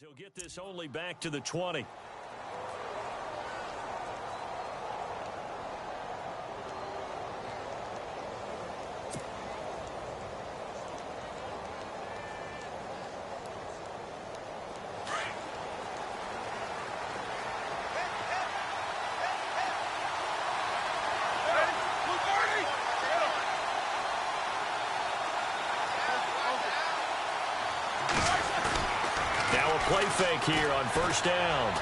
He'll get this only back to the 20. Play fake here on first down.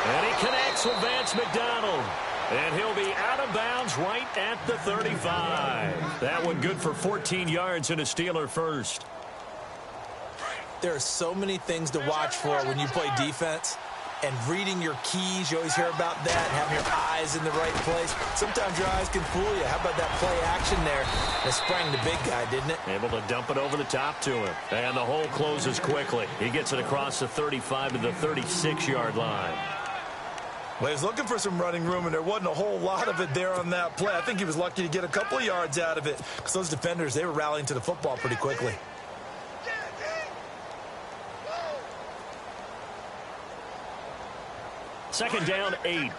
And he connects with Vance McDonald. And he'll be out of bounds right at the 35. That one good for 14 yards and a Steeler first. There are so many things to watch for when you play defense. And reading your keys, you always hear about that, and having your eyes in the right place. Sometimes your eyes can fool you. How about that play action there? It sprang the big guy, didn't it? Able to dump it over the top to him. And the hole closes quickly. He gets it across the 35 to the 36-yard line. Well, he was looking for some running room, and there wasn't a whole lot of it there on that play. I think he was lucky to get a couple of yards out of it, because those defenders, they were rallying to the football pretty quickly. Second down, 8.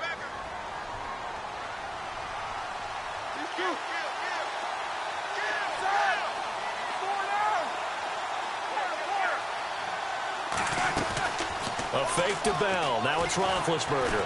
A fake to Bell. Now it's Roethlisberger.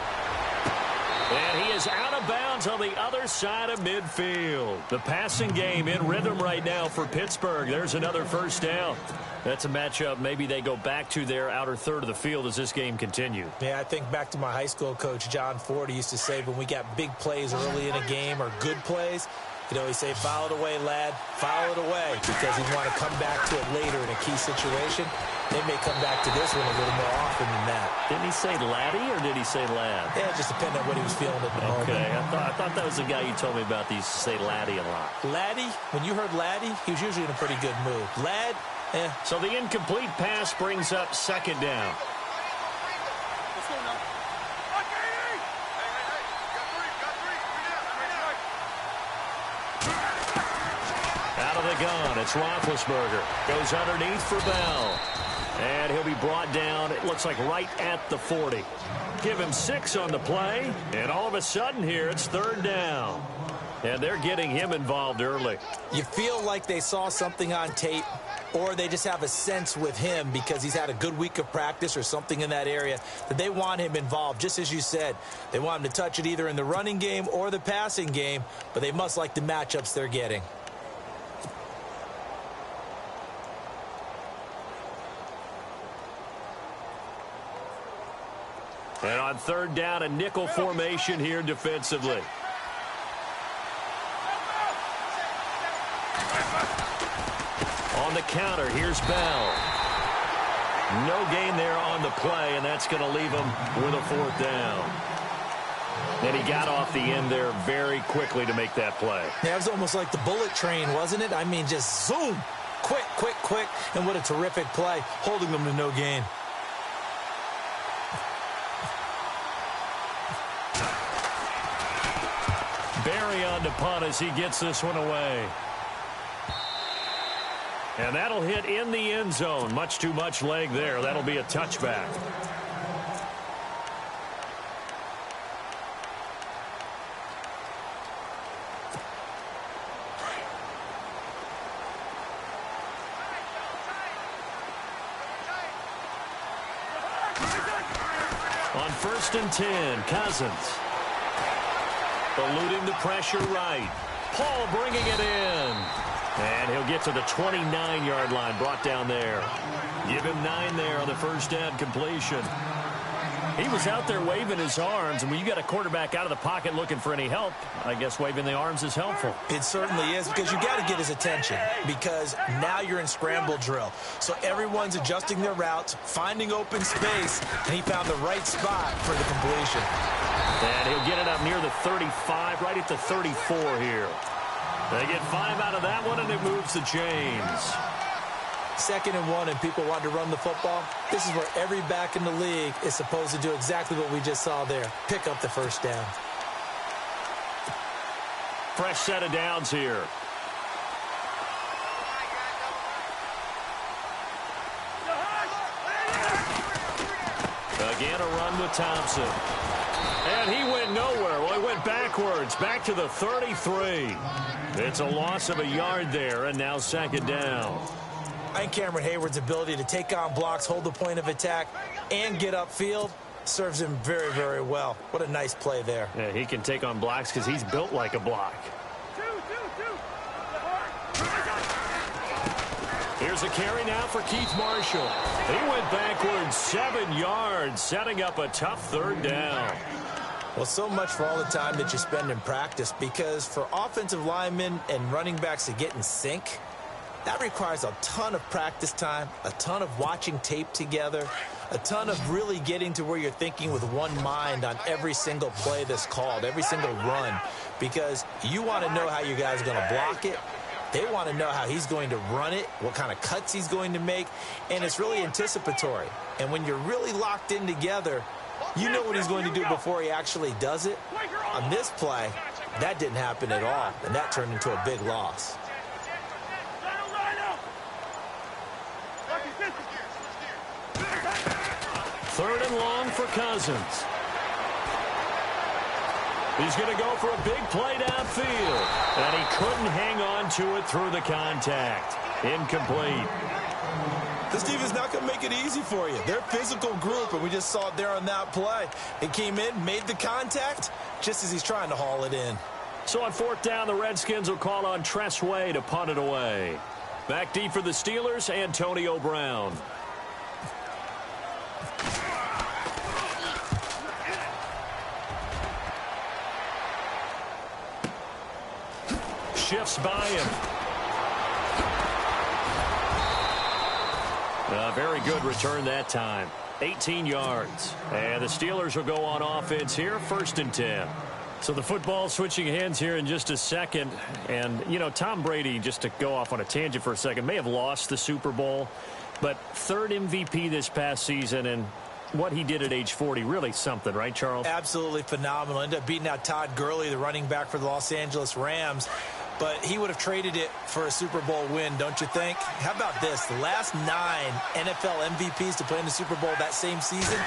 And he is out of bounds on the other side of midfield. The passing game in rhythm right now for Pittsburgh. There's another first down. That's a matchup maybe they go back to their outer third of the field as this game continues. Yeah, I think back to my high school coach, John Ford. He used to say when we got big plays early in a game or good plays, you know, he'd say, foul it away, lad, foul it away, because he'd want to come back to it later in a key situation. They may come back to this one a little more often than that. Didn't he say laddie or did he say lad? Yeah, it just depended on what he was feeling at the moment. Okay, I thought that was the guy you told me about. He used to say laddie a lot. Laddie, when you heard laddie, he was usually in a pretty good mood. Lad, eh. So the incomplete pass brings up second down. Out of the gun, it's Roethlisberger. Goes underneath for Bell. And he'll be brought down, it looks like right at the 40. Give him 6 on the play, and all of a sudden here, it's third down. And they're getting him involved early. You feel like they saw something on tape, or they just have a sense with him because he's had a good week of practice or something in that area that they want him involved. Just as you said, they want him to touch it either in the running game or the passing game, but they must like the matchups they're getting. And on third down, a nickel formation here defensively. On the counter, here's Bell. No gain there on the play, and that's going to leave him with a fourth down. And he got off the end there very quickly to make that play. Yeah, it was almost like the bullet train, wasn't it? I mean, just zoom. Quick, quick, quick. And what a terrific play, holding them to no gain. Barry on to punt as he gets this one away. And that'll hit in the end zone. Much too much leg there. That'll be a touchback. On 1st and 10, Cousins. Eluding the pressure right. Paul bringing it in. And he'll get to the 29-yard line, brought down there. Give him 9 there on the first down completion. He was out there waving his arms, and when you got a quarterback out of the pocket looking for any help, I guess waving the arms is helpful. It certainly is, because you got to get his attention, because now you're in scramble drill. So everyone's adjusting their routes, finding open space, and he found the right spot for the completion. And he'll get it up near the 35, right at the 34 here. They get 5 out of that one, and it moves the chains. 2nd and 1, and people want to run the football. This is where every back in the league is supposed to do exactly what we just saw there. Pick up the first down. Fresh set of downs here. began a run with Thompson. And he went nowhere. Well, he went backwards, back to the 33. It's a loss of a yard there, and now second down. I think Cameron Hayward's ability to take on blocks, hold the point of attack, and get upfield serves him very, very well. What a nice play there. Yeah, he can take on blocks because he's built like a block. Here's a carry now for Keith Marshall. He went backwards 7 yards, setting up a tough third down. Well, so much for all the time that you spend in practice, because for offensive linemen and running backs to get in sync, that requires a ton of practice time, a ton of watching tape together, a ton of really getting to where you're thinking with one mind on every single play that's called, every single run, because you want to know how you guys are going to block it. They want to know how he's going to run it, what kind of cuts he's going to make, and it's really anticipatory. And when you're really locked in together, you know what he's going to do before he actually does it. On this play, that didn't happen at all, and that turned into a big loss. Third and long for Cousins. He's going to go for a big play downfield, and he couldn't hang on to it through the contact. Incomplete. This defense is not going to make it easy for you. They're a physical group, and we just saw it there on that play. It came in, made the contact, just as he's trying to haul it in. So on fourth down, the Redskins will call on Tress Way to punt it away. Back deep for the Steelers, Antonio Brown. Shifts by him. Very good return that time. 18 yards. And the Steelers will go on offense here, 1st and 10. So the football switching hands here in just a second. And, you know, Tom Brady, just to go off on a tangent for a second, may have lost the Super Bowl, but 3rd MVP this past season, and what he did at age 40, really something, right, Charles? Absolutely phenomenal. Ended up beating out Todd Gurley, the running back for the Los Angeles Rams. But he would have traded it for a Super Bowl win, don't you think? How about this? The last 9 NFL MVPs to play in the Super Bowl that same season,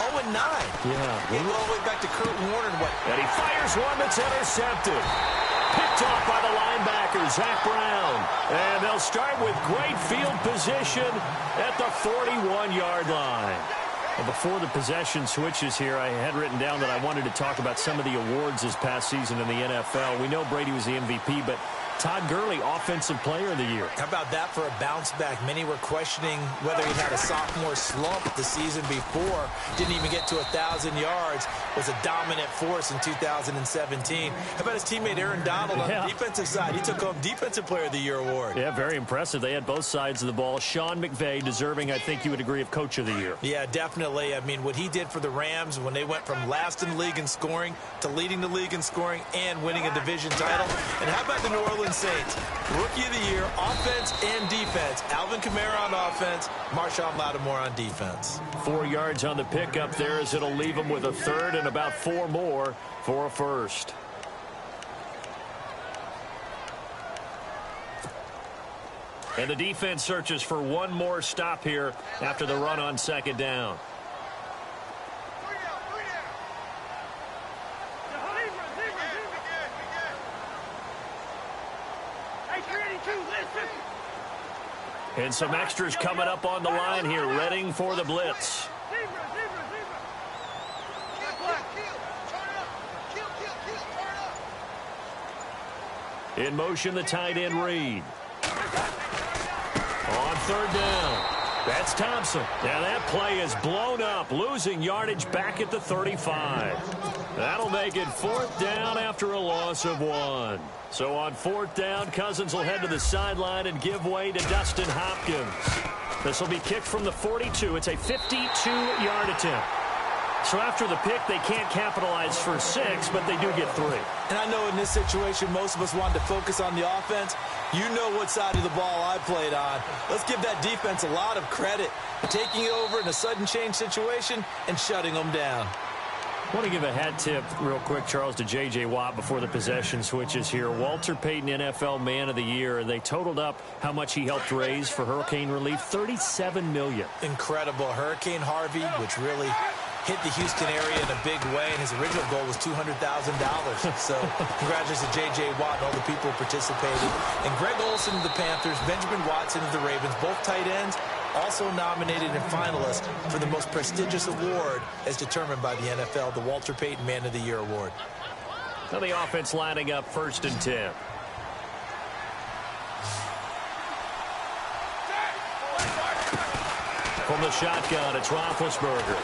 0-9. Yeah. He go all the way back to Kurt Warner. And he fires one that's intercepted. Picked off by the linebacker, Zach Brown. And they'll start with great field position at the 41-yard line. Well, before the possession switches here, I had written down that I wanted to talk about some of the awards this past season in the NFL. We know Brady was the MVP, but Todd Gurley, Offensive Player of the Year. How about that for a bounce back? Many were questioning whether he had a sophomore slump the season before. Didn't even get to 1,000 yards. Was a dominant force in 2017. How about his teammate Aaron Donald on the defensive side? He took home Defensive Player of the Year award. Yeah, very impressive. They had both sides of the ball. Sean McVay deserving, I think you would agree, of Coach of the Year. Yeah, definitely. I mean, what he did for the Rams when they went from last in the league in scoring to leading the league in scoring and winning a division title. And how about the New Orleans Saints? Rookie of the Year, offense and defense. Alvin Kamara on offense, Marshawn Lattimore on defense. 4 yards on the pickup there as it'll leave them with a third and about 4 more for a first. And the defense searches for one more stop here after the run on second down. And some extras coming up on the line here, readying for the blitz. In motion, the tight end Reed. On third down, that's Thompson. Now that play is blown up, losing yardage back at the 35. That'll make it 4th down after a loss of 1. So on 4th down, Cousins will head to the sideline and give way to Dustin Hopkins. This will be kicked from the 42. It's a 52-yard attempt. So after the pick, they can't capitalize for 6, but they do get 3. And I know in this situation, most of us wanted to focus on the offense. You know what side of the ball I played on. Let's give that defense a lot of credit for taking it over in a sudden change situation and shutting them down. I want to give a hat tip real quick, Charles, to J.J. Watt before the possession switches here. Walter Payton, NFL Man of the Year. They totaled up how much he helped raise for hurricane relief, $37 million. Incredible. Hurricane Harvey, which really hit the Houston area in a big way, and his original goal was $200,000. So congratulations to J.J. Watt and all the people participating. And Greg Olsen of the Panthers, Benjamin Watson of the Ravens, both tight ends, also nominated and finalists for the most prestigious award as determined by the NFL, the Walter Payton Man of the Year Award. So the offense lining up 1st and 10. From the shotgun, it's Roethlisberger.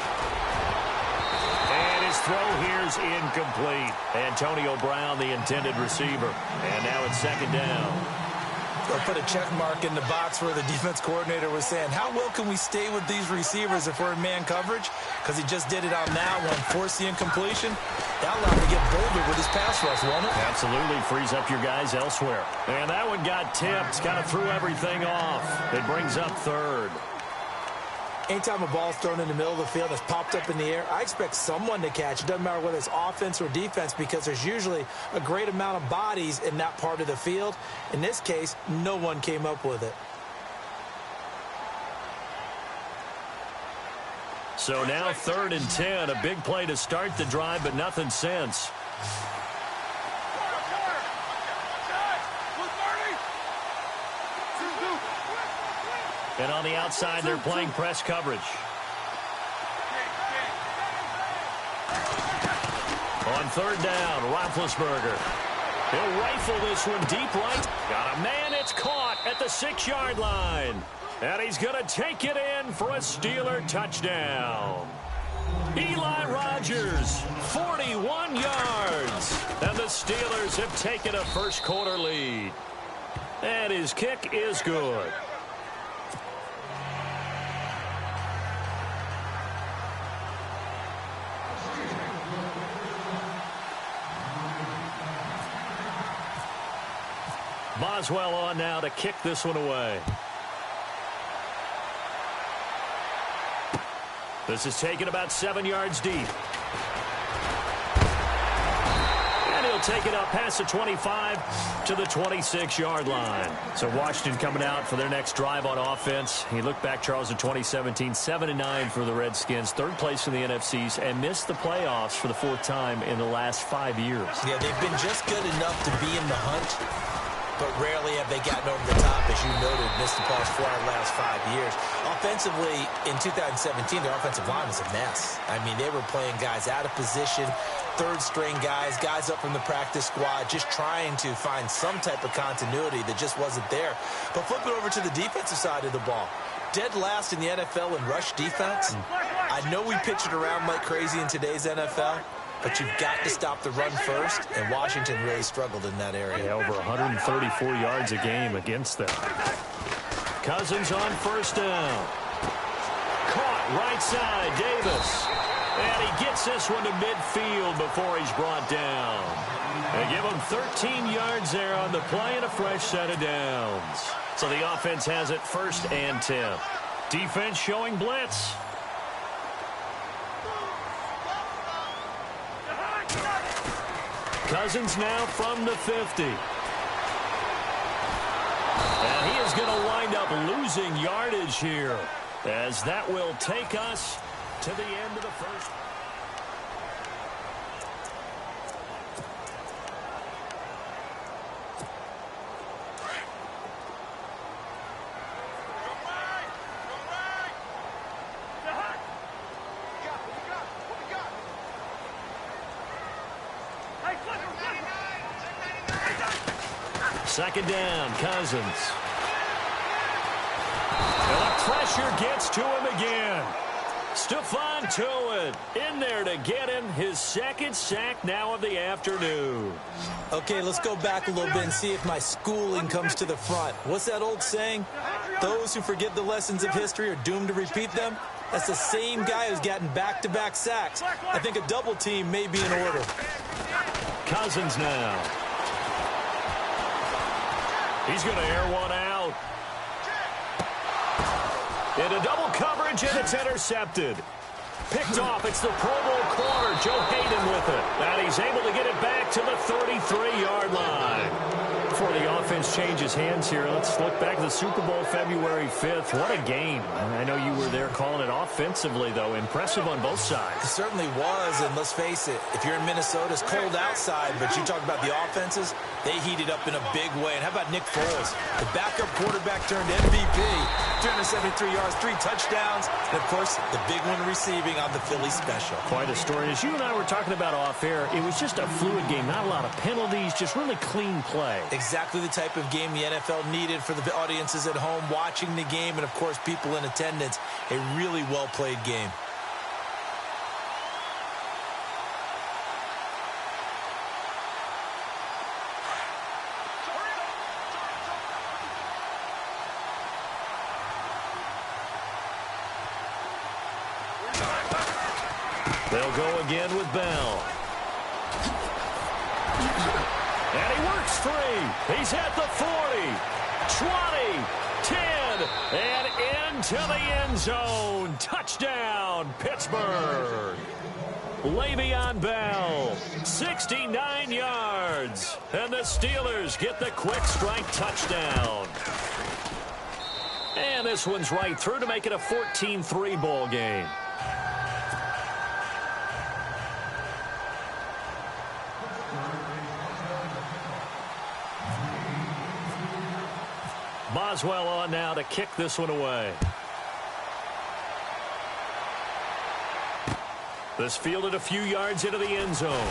And his throw here's incomplete. Antonio Brown, the intended receiver. And now it's 2nd down. They'll put a check mark in the box where the defense coordinator was saying, how well can we stay with these receivers if we're in man coverage? Because he just did it on that one, forced the incompletion. That allowed him to get bolder with his pass rush, won't it? Absolutely, frees up your guys elsewhere. And that one got tipped, kind of threw everything off. It brings up 3rd. Anytime a ball's thrown in the middle of the field that's popped up in the air, I expect someone to catch. It doesn't matter whether it's offense or defense, because there's usually a great amount of bodies in that part of the field. In this case, no one came up with it. So now 3rd and 10, a big play to start the drive, but nothing since. And on the outside, they're playing press coverage. On 3rd down, Roethlisberger. He'll rifle this one deep right. Got a man, it's caught at the 6-yard line. And he's going to take it in for a Steeler touchdown. Eli Rogers, 41 yards. And the Steelers have taken a first-quarter lead. And his kick is good. Boswell on now to kick this one away. This is taken about 7 yards deep. And he'll take it up past the 25 to the 26-yard line. So Washington coming out for their next drive on offense. You look back, Charles, at 2017, 7-9 for the Redskins, 3rd place in the NFCs, and missed the playoffs for the 4th time in the last 5 years. Yeah, they've been just good enough to be in the hunt, but rarely have they gotten over the top, as you noted, missed the playoffs 4 out of the last 5 years. Offensively, in 2017, their offensive line was a mess. I mean, they were playing guys out of position, 3rd-string guys up from the practice squad, just trying to find some type of continuity that just wasn't there. But flip it over to the defensive side of the ball. Dead last in the NFL in rush defense. I know we pitch it around like crazy in today's NFL, but you've got to stop the run first, and Washington really struggled in that area. Yeah, over 134 yards a game against them. Cousins on 1st down. Caught right side, Davis. And he gets this one to midfield before he's brought down. They give him 13 yards there on the play and a fresh set of downs. So the offense has it 1st and 10. Defense showing blitz. Cousins now from the 50. And he is going to wind up losing yardage here, as that will take us to the end of the first. Second down, Cousins. And the pressure gets to him again. Stephon Tuitt in there to get him his 2nd sack now of the afternoon. Okay, let's go back a little bit and see if my schooling comes to the front. What's that old saying? Those who forget the lessons of history are doomed to repeat them. That's the same guy who's gotten back-to-back sacks. I think a double team may be in order. Cousins now. He's going to air one out. Into double coverage, and it's intercepted. Picked off. It's the Pro Bowl corner, Joe Hayden with it. And he's able to get it back to the 33-yard line. For the offense. offense changes hands here. Let's look back at the Super Bowl February 5th. What a game. I know you were there calling it offensively, though. Impressive on both sides. It certainly was, and let's face it, if you're in Minnesota, it's cold outside, but you talk about the offenses, they heated up in a big way. And how about Nick Foles? The backup quarterback turned MVP. 373 yards, 3 touchdowns, and, of course, the big one receiving on the Philly special. Quite a story. As you and I were talking about off air, it was just a fluid game. Not a lot of penalties, just really clean play. Exactly the type of game the NFL needed for the audiences at home watching the game and, of course, people in attendance. A really well-played game. They'll go again with Bell. And he works free. He's at the 40, 20, 10, and into the end zone. Touchdown, Pittsburgh. Le'Veon Bell, 69 yards. And the Steelers get the quick strike touchdown. And this one's right through to make it a 14-3 ball game. Boswell on now to kick this one away. This fielded a few yards into the end zone.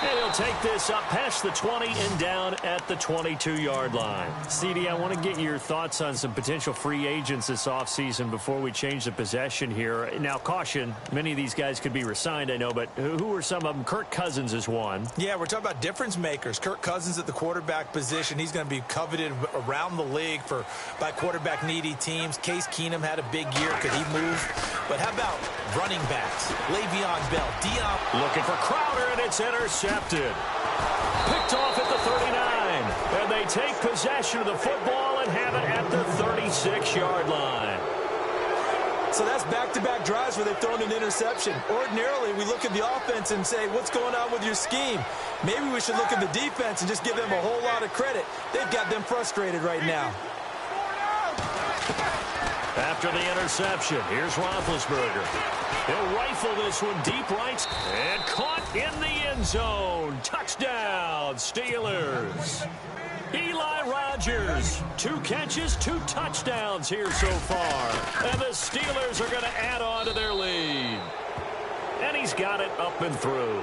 And he'll take this up past the 20 and down at the 22-yard line. CD, I want to get your thoughts on some potential free agents this offseason before we change the possession here. Now, caution, many of these guys could be re-signed, I know, but who are some of them? Kirk Cousins is one. Yeah, we're talking about difference makers. Kirk Cousins at the quarterback position. He's going to be coveted around the league by quarterback-needy teams. Case Keenum had a big year. Could he move? But how about running backs? Le'Veon Bell, Dion. Looking for Crowder, and it's intercepted. Picked off at the 39. And they take possession of the football and have it at the 36-yard line. So that's back-to-back drives where they've thrown an interception. Ordinarily, we look at the offense and say, what's going on with your scheme? Maybe we should look at the defense and just give them a whole lot of credit. They've got them frustrated right now. After the interception, here's Roethlisberger. He'll rifle this one deep right and caught in the end zone. Touchdown, Steelers. Eli Rogers, 2 catches, 2 touchdowns here so far. And the Steelers are going to add on to their lead. And he's got it up and through.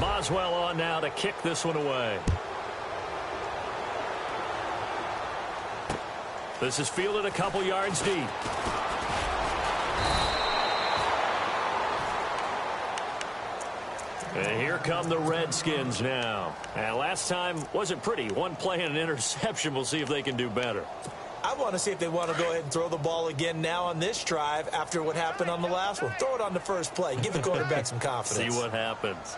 Boswell on now to kick this one away. This is fielded a couple yards deep. And here come the Redskins now. And last time wasn't pretty. One play and an interception. We'll see if they can do better. I want to see if they want to go ahead and throw the ball again now on this drive after what happened on the last one. Throw it on the first play. Give the quarterback some confidence. See what happens.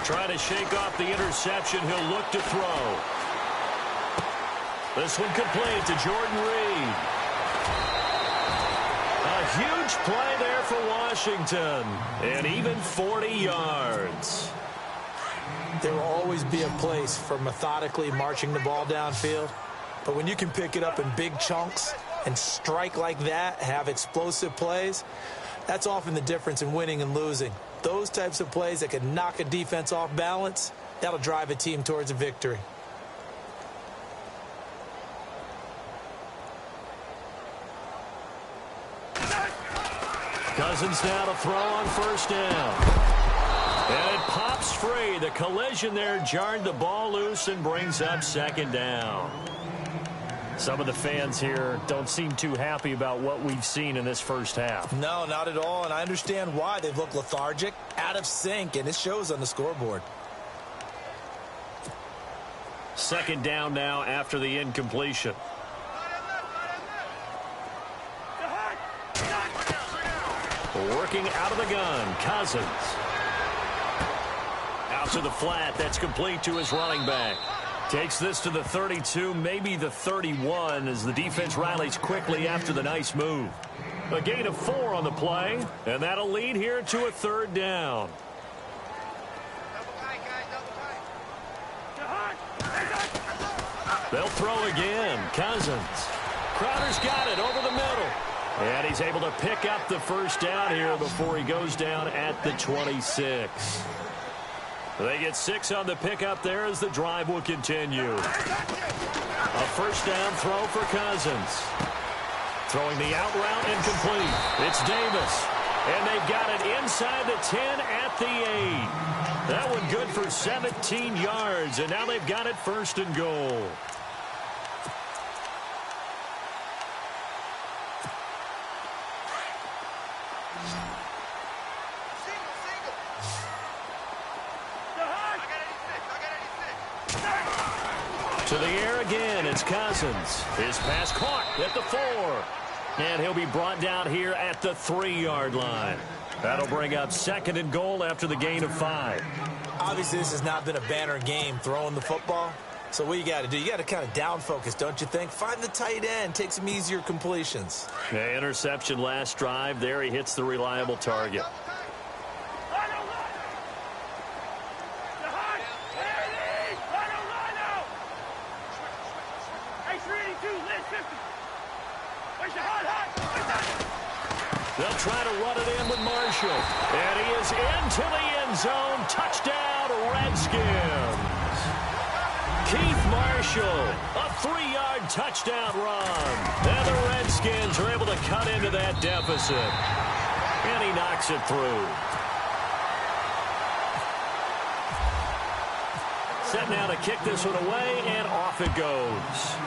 Trying to shake off the interception. He'll look to throw. This one complete to Jordan Reed. A huge play there for Washington. And even 40 yards. There will always be a place for methodically marching the ball downfield. But when you can pick it up in big chunks and strike like that, have explosive plays, that's often the difference in winning and losing. Those types of plays that can knock a defense off balance, that'll drive a team towards a victory. Cousins now to throw on first down. And it pops free. The collision there jarred the ball loose and brings up second down. Some of the fans here don't seem too happy about what we've seen in this first half. No, not at all, and I understand why. They've looked lethargic, out of sync, and it shows on the scoreboard. Second down now after the incompletion. Working out of the gun, Cousins. Out to the flat, that's complete to his running back. Takes this to the 32, maybe the 31, as the defense rallies quickly after the nice move. A gain of 4 on the play, and that'll lead here to a 3rd down. They'll throw again. Cousins. Crowder's got it over the middle. And he's able to pick up the 1st down here before he goes down at the 26. They get 6 on the pickup there as the drive will continue. A 1st down throw for Cousins. Throwing the out route incomplete. It's Davis. And they've got it inside the 10 at the 8. That one good for 17 yards. And now they've got it 1st and goal. To the air again, it's Cousins. His pass caught at the 4. And he'll be brought down here at the 3-yard line. That'll bring up 2nd and goal after the gain of 5. Obviously, this has not been a banner game throwing the football. So what you got to do, you got to kind of down focus, don't you think? Find the tight end, take some easier completions. Yeah, interception last drive. There he hits the reliable target. They'll try to run it in with Marshall. And he is into the end zone. Touchdown, Redskins. Keith Marshall, a 3-yard touchdown run. And the Redskins are able to cut into that deficit. And he knocks it through. Set now to kick this one away, and off it goes.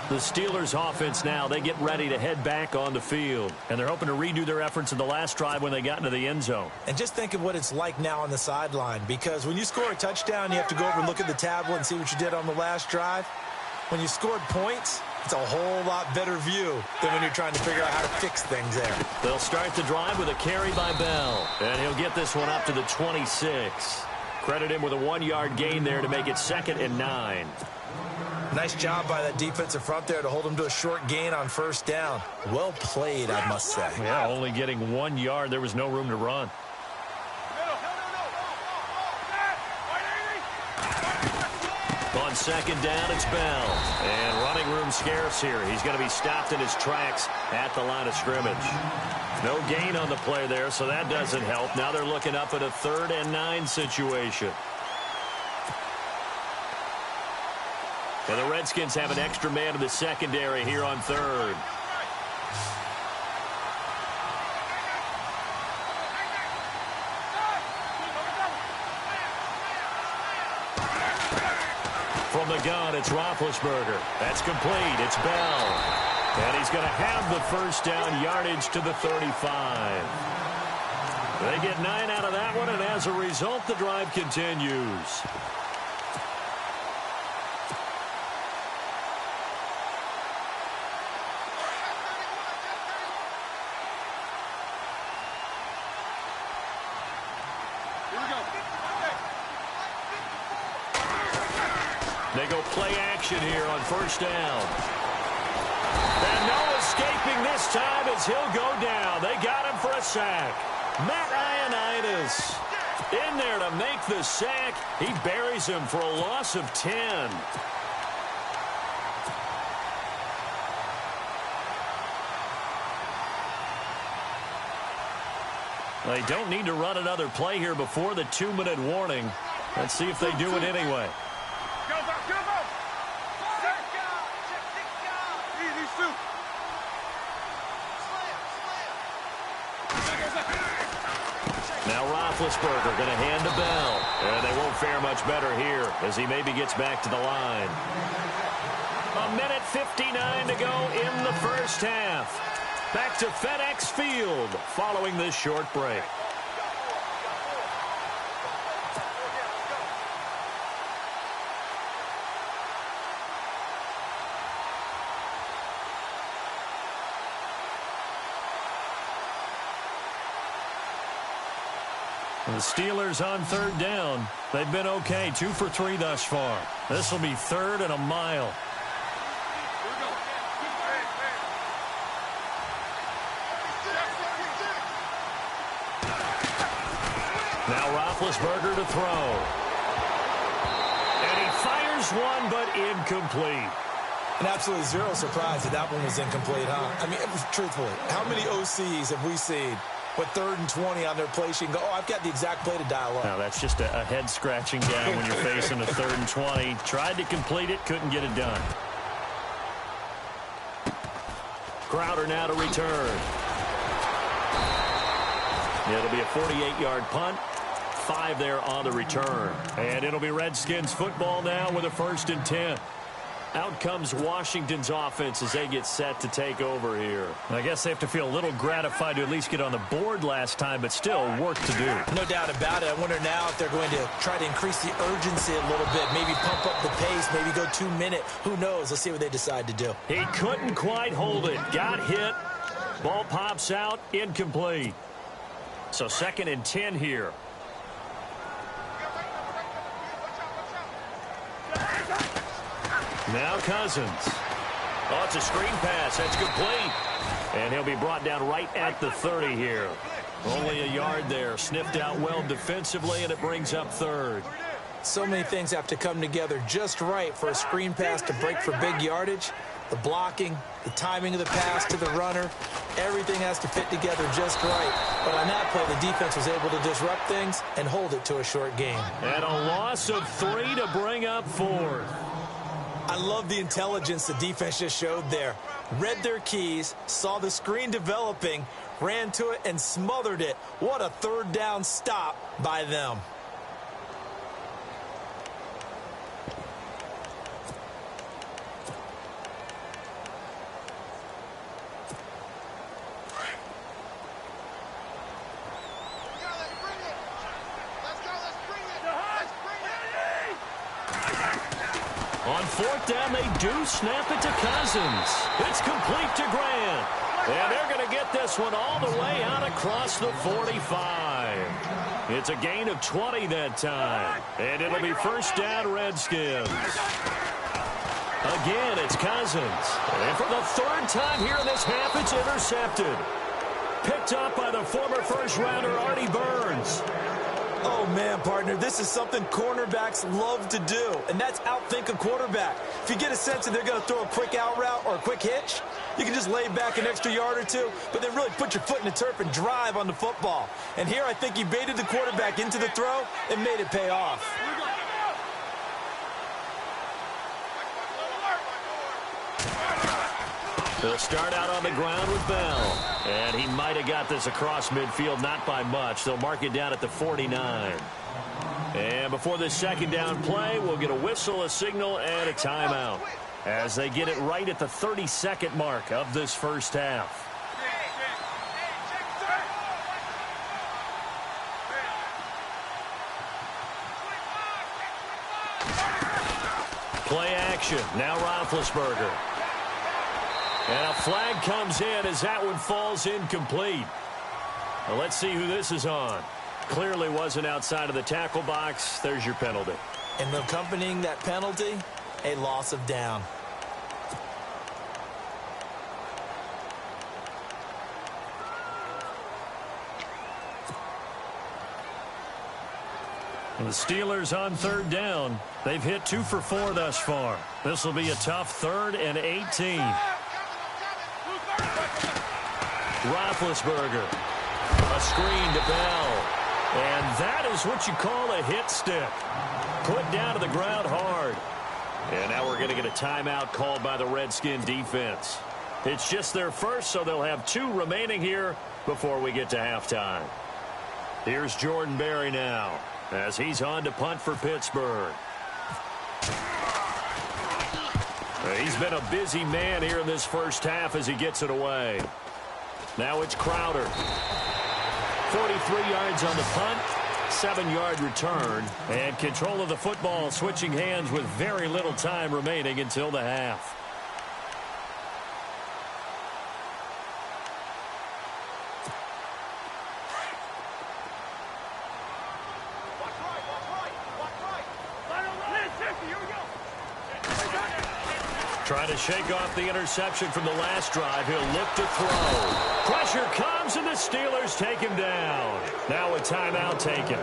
The Steelers offense now, they get ready to head back on the field. And they're hoping to redo their efforts in the last drive when they got into the end zone. And just think of what it's like now on the sideline. Because when you score a touchdown, you have to go over and look at the tablet and see what you did on the last drive. When you scored points, it's a whole lot better view than when you're trying to figure out how to fix things there. They'll start the drive with a carry by Bell. And he'll get this one up to the 26. Credit him with a 1-yard gain there to make it 2nd and 9. Nice job by that defensive front there to hold him to a short gain on 1st down. Well played, I must say. Yeah, only getting 1 yard. There was no room to run. On 2nd down, it's Bell. And running room scarce here. He's going to be stopped in his tracks at the line of scrimmage. No gain on the play there, so that doesn't help. Now they're looking up at a 3rd and 9 situation. And the Redskins have an extra man in the secondary here on 3rd. From the gun, it's Roethlisberger. That's complete. It's Bell. And he's going to have the 1st down, yardage to the 35. They get 9 out of that one, and as a result, the drive continues. They go play action here on 1st down. And no escaping this time as he'll go down. They got him for a sack. Matt Ioannidis in there to make the sack. He buries him for a loss of 10. They don't need to run another play here before the 2-minute warning. Let's see if they do it anyway. Now Roethlisberger going to hand to Bell. And they won't fare much better here as he maybe gets back to the line. 1:59 to go in the 1st half. Back to FedEx Field following this short break. The Steelers on third down. They've been okay, 2 for 3 thus far. This will be 3rd and a mile. Now Roethlisberger to throw. And he fires one, but incomplete. And absolutely zero surprise that one was incomplete, huh? I mean, truthfully, how many OCs have we seen with 3rd and 20 on their play sheet and go, oh, I've got the exact play to dial up? Now, that's just a head-scratching down when you're facing a 3rd and 20. Tried to complete it, couldn't get it done. Crowder now to return. It'll be a 48-yard punt. 5 there on the return. And it'll be Redskins football now with a 1st and 10. Out comes Washington's offense as they get set to take over here. I guess they have to feel a little gratified to at least get on the board last time, but still work to do. No doubt about it. I wonder now if they're going to try to increase the urgency a little bit, maybe pump up the pace, maybe go 2-minute. Who knows? Let's see what they decide to do. He couldn't quite hold it. Got hit. Ball pops out. Incomplete. So 2nd and 10 here. Now Cousins. Oh, it's a screen pass. That's complete. And he'll be brought down right at the 30 here. Only a yard there. Sniffed out well defensively, and it brings up 3rd. So many things have to come together just right for a screen pass to break for big yardage. The blocking, the timing of the pass to the runner, everything has to fit together just right. But on that play, the defense was able to disrupt things and hold it to a short game. And a loss of 3 to bring up 4th. I love the intelligence the defense just showed there. Read their keys, saw the screen developing, ran to it, and smothered it. What a 3rd down stop by them. On 4th down, they do snap it to Cousins. It's complete to Grant. And they're going to get this one all the way out across the 45. It's a gain of 20 that time. And it'll be 1st down, Redskins. Again, it's Cousins. And for the 3rd time here in this half, it's intercepted. Picked up by the former first-rounder, Artie Burns. Oh, man, partner, this is something cornerbacks love to do, and that's outthink a quarterback. If you get a sense that they're going to throw a quick out route or a quick hitch, you can just lay back an extra yard or two, but then really put your foot in the turf and drive on the football. And here I think he baited the quarterback into the throw and made it pay off. They'll start out on the ground with Bell. And he might have got this across midfield, not by much. They'll mark it down at the 49. And before this 2nd down play, we'll get a whistle, a signal, and a timeout as they get it right at the 32nd mark of this 1st half. Play action. Now Roethlisberger. And a flag comes in as that one falls incomplete. Well, let's see who this is on. Clearly wasn't outside of the tackle box. There's your penalty. And accompanying that penalty, a loss of down. And the Steelers on 3rd down. They've hit 2 for 4 thus far. This will be a tough 3rd and 18. Roethlisberger. A screen to Bell. And that is what you call a hit stick. Put down to the ground hard. And now we're going to get a timeout called by the Redskin defense. It's just their first, so they'll have 2 remaining here before we get to halftime. Here's Jordan Berry now as he's on to punt for Pittsburgh. He's been a busy man here in this 1st half as he gets it away. Now it's Crowder. 43 yards on the punt, 7-yard return, and control of the football switching hands with very little time remaining until the half. Trying to shake off the interception from the last drive. He'll look to throw. Pressure comes, and the Steelers take him down. Now a timeout taken.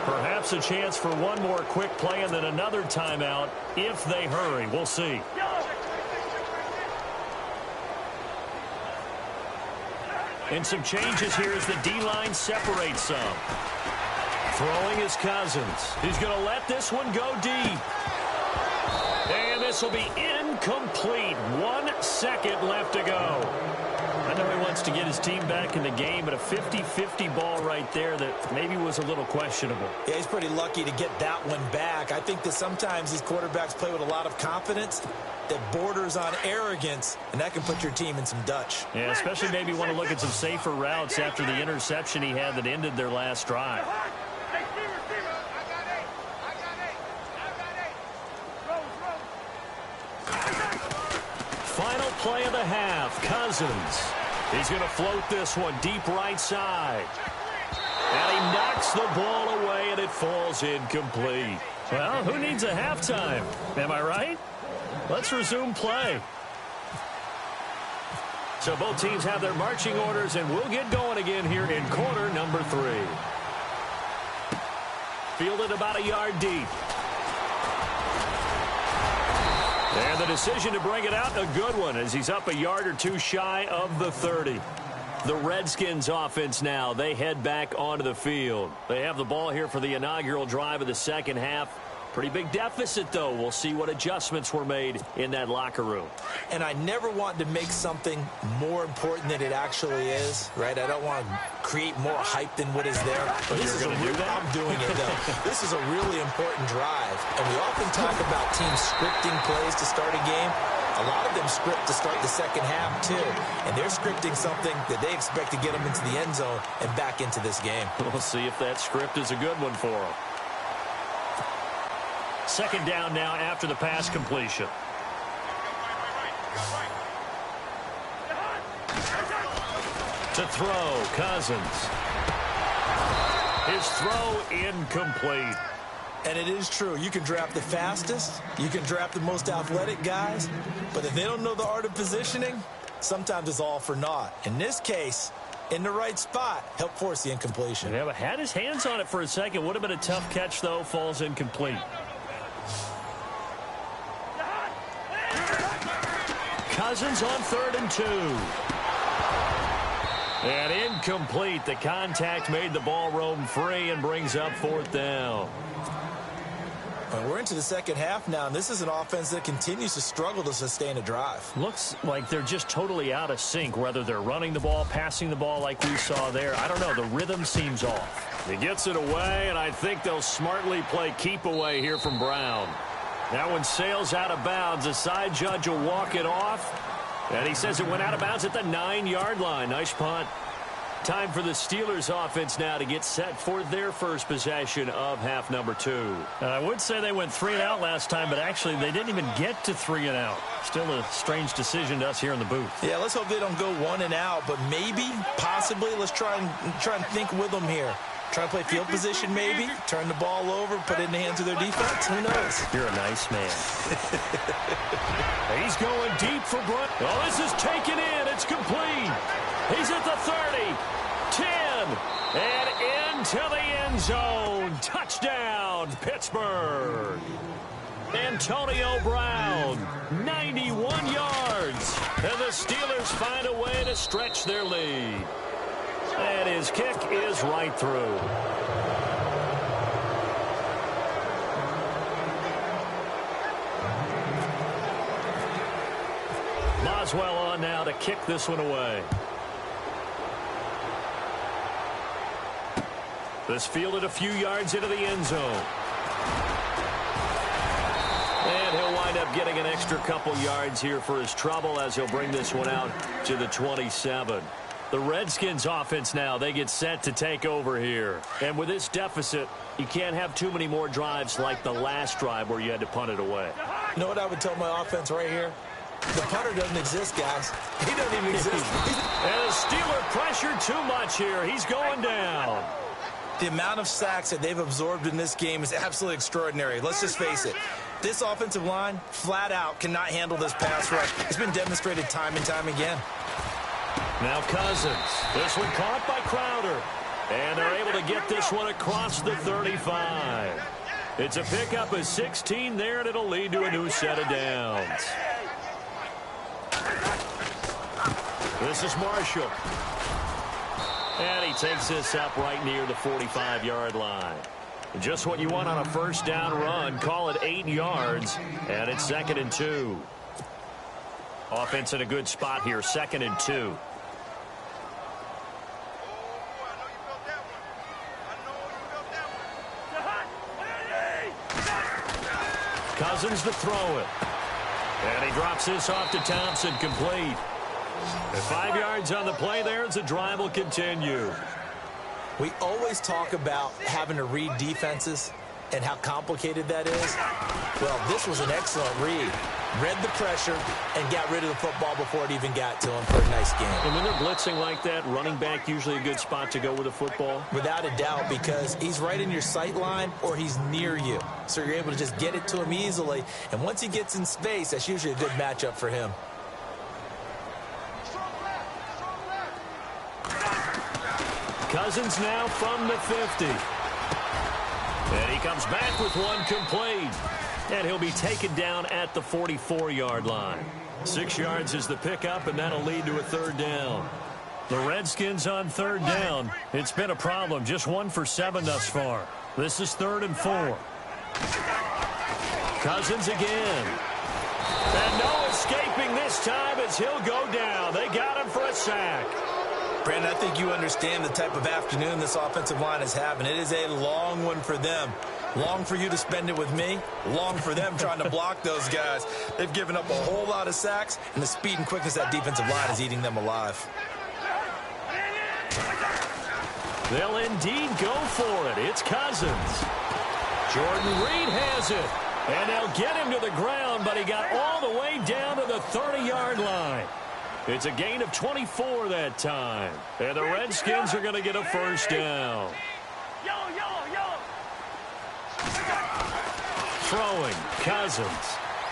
Perhaps a chance for one more quick play and then another timeout if they hurry. We'll see. And some changes here as the D-line separates some. Throwing is Cousins. He's going to let this one go deep. And this will be incomplete. 1 second left to go. I know he wants to get his team back in the game, but a 50-50 ball right there that maybe was a little questionable. Yeah, he's pretty lucky to get that one back. I think that sometimes these quarterbacks play with a lot of confidence that borders on arrogance, and that can put your team in some Dutch. Yeah, especially maybe want to look at some safer routes after the interception he had that ended their last drive. Final play of the half, Cousins. He's going to float this one deep right side. And he knocks the ball away, and it falls incomplete. Well, who needs a halftime? Am I right? Let's resume play. So both teams have their marching orders, and we'll get going again here in quarter number 3. Fielded about a yard deep. And the decision to bring it out, a good one, as he's up a yard or two shy of the 30. The Redskins offense now, they head back onto the field. They have the ball here for the inaugural drive of the second half. Pretty big deficit, though. We'll see what adjustments were made in that locker room. And I never want to make something more important than it actually is, right? I don't want to create more hype than what is there. But this is I'm doing it, though. This is a really important drive. And we often talk about teams scripting plays to start a game. A lot of them script to start the second half, too. And they're scripting something that they expect to get them into the end zone and back into this game. We'll see if that script is a good one for them. Second down now after the pass completion. To throw, Cousins. His throw incomplete. And it is true. You can draft the fastest. You can draft the most athletic guys. But if they don't know the art of positioning, sometimes it's all for naught. In this case, in the right spot, help force the incompletion. Yeah, but had his hands on it for a second. Would have been a tough catch, though. Falls incomplete. Cousins on 3rd and 2. And incomplete. The contact made the ball roam free and brings up 4th down. We're into the second half now, and this is an offense that continues to struggle to sustain a drive. Looks like they're just totally out of sync, whether they're running the ball, passing the ball like we saw there. I don't know. The rhythm seems off. He gets it away, and I think they'll smartly play keep away here from Brown. That one sails out of bounds. The side judge will walk it off. And he says it went out of bounds at the 9-yard line. Nice punt. Time for the Steelers offense now to get set for their first possession of half number 2. I would say they went 3 and out last time, but actually they didn't even get to 3 and out. Still a strange decision to us here in the booth. Yeah, let's hope they don't go 1 and out, but maybe, possibly, let's try and think with them here. Try to play field position maybe, turn the ball over, put it in the hands of their defense. Who knows? You're a nice man. He's going deep for Brunt. Oh, this is taken in. It's complete. He's at the 30, 10, and into the end zone. Touchdown, Pittsburgh. Antonio Brown, 91 yards. And the Steelers find a way to stretch their lead. And his kick is right through. Boswell on now to kick this one away. This fielded a few yards into the end zone. And he'll wind up getting an extra couple yards here for his trouble as he'll bring this one out to the 27. The Redskins offense now, they get set to take over here. And with this deficit, you can't have too many more drives like the last drive where you had to punt it away. You know what I would tell my offense right here? The punter doesn't exist, guys. He doesn't even exist. And the Steeler pressure too much here. He's going down. The amount of sacks that they've absorbed in this game is absolutely extraordinary. Let's just face it. This offensive line, flat out, cannot handle this pass rush. It's been demonstrated time and time again. Now Cousins. This one caught by Crowder. And they're able to get this one across the 35. It's a pickup of 16 there, and it'll lead to a new set of downs. This is Marshall. And he takes this up right near the 45-yard line. Just what you want on a first down run. Call it 8 yards, and it's 2nd and 2. Offense in a good spot here, 2nd and 2. Cousins to throw it. And he drops this off to Thompson, complete. And 5 yards on the play there as the drive will continue. We always talk about having to read defenses and how complicated that is. Well, this was an excellent read. Read the pressure and got rid of the football before it even got to him for a nice game. And when they're blitzing like that, running back usually a good spot to go with the football? Without a doubt, because he's right in your sight line or he's near you. So you're able to just get it to him easily. And once he gets in space, that's usually a good matchup for him. Cousins now from the 50. And he comes back with one complete. And he'll be taken down at the 44-yard line. 6 yards is the pickup, and that'll lead to a 3rd down. The Redskins on 3rd down. It's been a problem. Just 1 for 7 thus far. This is 3rd and 4. Cousins again. And no escaping this time as he'll go down. They got him for a sack. Brandon, I think you understand the type of afternoon this offensive line is having. It is a long one for them. Long for you to spend it with me. Long for them trying to block those guys. They've given up a whole lot of sacks, and the speed and quickness of that defensive line is eating them alive. They'll indeed go for it. It's Cousins. Jordan Reed has it. And they'll get him to the ground, but he got all the way down to the 30-yard line. It's a gain of 24 that time. And the Redskins are going to get a first down. Throwing, Cousins.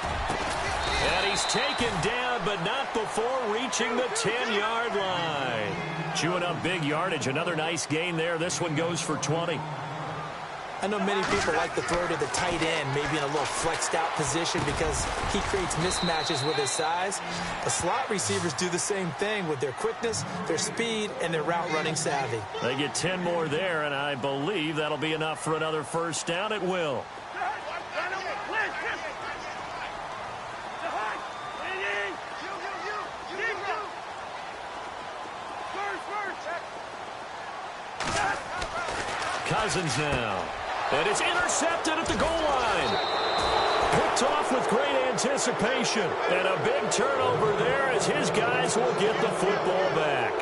And he's taken down, but not before reaching the 10-yard line. Chewing up big yardage. Another nice gain there. This one goes for 20. I know many people like to throw to the tight end, maybe in a little flexed out position because he creates mismatches with his size. The slot receivers do the same thing with their quickness, their speed, and their route running savvy. They get 10 more there, and I believe that'll be enough for another first down. It will. Cousins now. And it's intercepted at the goal line. Picked off with great anticipation. And a big turnover there as his guys will get the football back.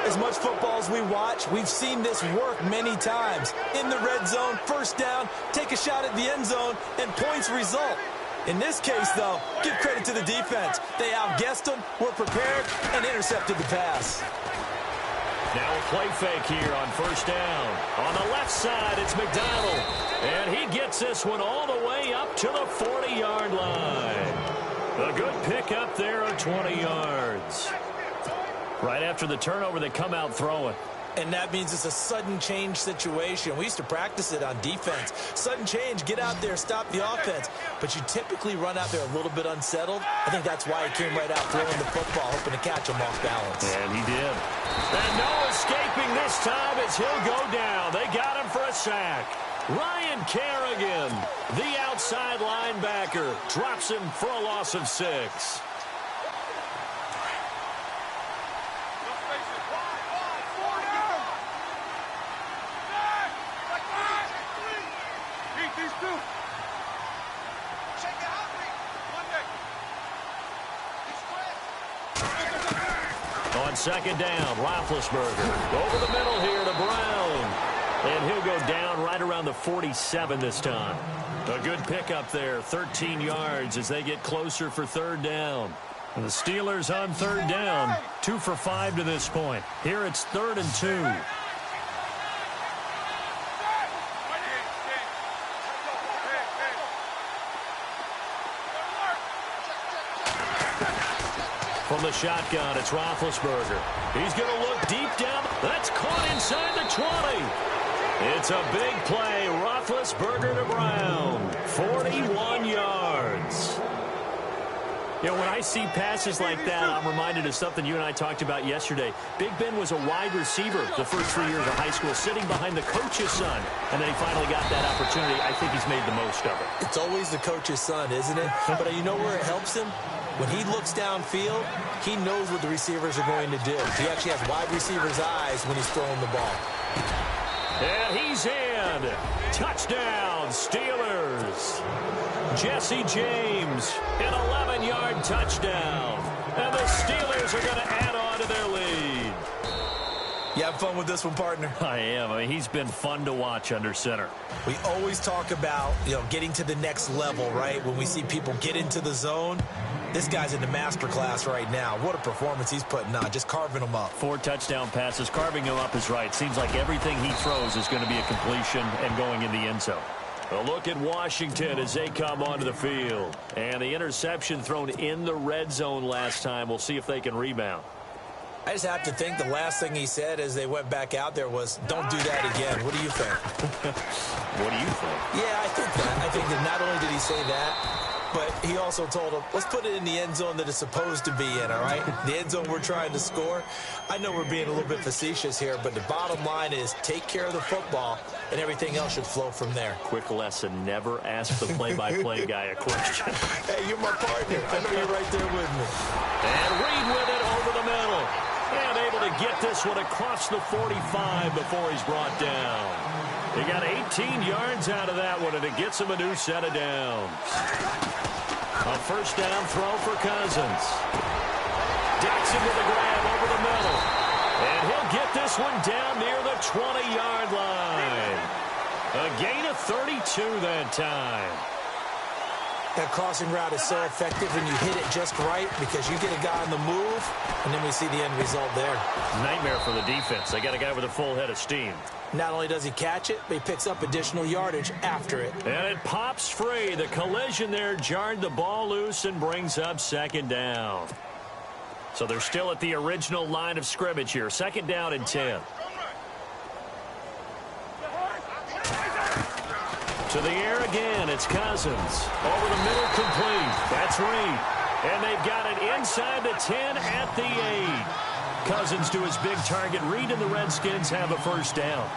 As much football as we watch, we've seen this work many times. In the red zone, first down, take a shot at the end zone, and points result. In this case, though, give credit to the defense. They outguessed them, were prepared, and intercepted the pass. Now a play fake here on first down. On the left side, it's McDonald. And he gets this one all the way up to the 40-yard line. A good pickup there of 20 yards. Right after the turnover, they come out throwing. And that means it's a sudden change situation. We used to practice it on defense. Sudden change, get out there, stop the offense. But you typically run out there a little bit unsettled. I think that's why he came right out throwing the football, hoping to catch him off balance. And he did. And no escaping this time as he'll go down. They got him for a sack. Ryan Kerrigan, the outside linebacker, drops him for a loss of 6. On second down, Roethlisberger over the middle here to Brown. And he'll go down right around the 47 this time. A good pickup there, 13 yards as they get closer for third down. And the Steelers on third down, 2 for 5 to this point. Here it's 3rd and 2. From the shotgun, it's Roethlisberger. He's going to look deep down. That's caught inside the 20. It's a big play. Roethlisberger to Brown. 41 yards. You know, when I see passes like that, I'm reminded of something you and I talked about yesterday. Big Ben was a wide receiver the first 3 years of high school, sitting behind the coach's son. And then he finally got that opportunity. I think he's made the most of it. It's always the coach's son, isn't it? But you know where it helps him? When he looks downfield, he knows what the receivers are going to do. He actually has wide receivers' eyes when he's throwing the ball. And he's in. Touchdown, Steelers. Jesse James, an 11-yard touchdown. And the Steelers are going to add on to their lead. You have fun with this one, partner? I am. I mean, he's been fun to watch under center. We always talk about, getting to the next level, right? When we see people get into the zone, this guy's in the master class right now. What a performance he's putting on, just carving them up. 4 touchdown passes. Carving him up is right. Seems like everything he throws is going to be a completion and going in the end zone. A look at Washington as they come onto the field. And the interception thrown in the red zone last time. We'll see if they can rebound. I just have to think the last thing he said as they went back out there was, don't do that again. What do you think? What do you think? Yeah, I think that. I think that not only did he say that, but he also told him, let's put it in the end zone that it's supposed to be in, all right? The end zone we're trying to score. I know we're being a little bit facetious here, but the bottom line is take care of the football, and everything else should flow from there. Quick lesson, never ask the play-by-play guy a question. Hey, you're my partner. I know you're right there with me. And Reed with it over the middle. And able to get this one across the 45 before he's brought down. He got 18 yards out of that one, and it gets him a new set of downs. A first down throw for Cousins. Dixon with a grab over the middle. And he'll get this one down near the 20-yard line. A gain of 32 that time. That crossing route is so effective when you hit it just right because you get a guy on the move, and then we see the end result there. Nightmare for the defense. They got a guy with a full head of steam. Not only does he catch it, but he picks up additional yardage after it. And it pops free. The collision there jarred the ball loose and brings up second down. So they're still at the original line of scrimmage here. Second down and 10. To the air again, it's Cousins. Over the middle, complete. That's Reed. And they've got it inside the 10 at the 8. Cousins to his big target. Reed and the Redskins have a first down.